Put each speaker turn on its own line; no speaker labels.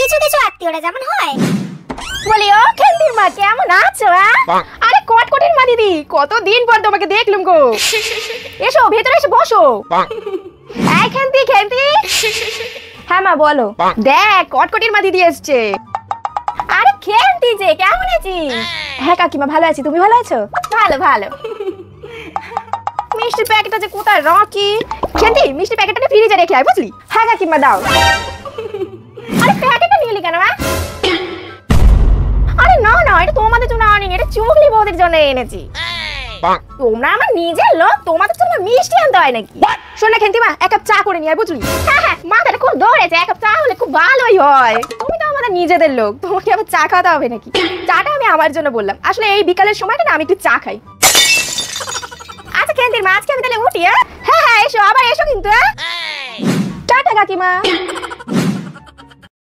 কিছু কিছু আত্মীয়রা যেমন হয়।
বলি ও খেন্দির মা কেমন আছো? আরে কটকটির মা দিদি, কতদিন পর তোমাকে দেখলাম গো। এসো ভেতরে এসে বসো। এই খেন্দি খেন্দি। হ্যাঁ মা বলো। দেখ কটকটির মা দিদি এসছে। আরে খেন্দি যে কেমন আছিস? হ্যাঁ কাকিমা ভালো আছি, তুমি ভালো আছো? ভালো ভালো। মিষ্টির প্যাকেটটা যে কোথায় রাখি? খেন্দি মিষ্টির প্যাকেটটা ফ্রিজে রেখে আয় বুঝলি? হ্যাঁ কাকিমা দাও। আরে প্যাকেটটা নিয়ে এলি কেন মা? আরে না না, এটা তোমাদের জন্য আনিনি, এটা চুগলি বৌদির জন্য এনেছি। তোমরা আমার নিজের লোক, তোমাদের জন্য মিষ্টি আনতে হয় নাকি? শোন না খেন্তিমা, এক কাপ চা করে নিয়ে আয় বুঝলি? হ্যাঁ হ্যাঁ, মাথাটা খুব ধরেছে, এক কাপ চা হলে খুব ভালোই হয়। তুমি তো আমাদের নিজেদের লোক, তোমাকে আবার চা খাওয়াতে হবে নাকি? চাটা আমি আমার জন্য বললাম, আসলে এই বিকালের সময়টা না আমি একটু চা খাই। আচ্ছা খেন্তির মা, আজকে আমি তাহলে উঠি। হ্যাঁ হ্যাঁ এসো, আবার এসো কিন্তু। টাটা কাকিমা।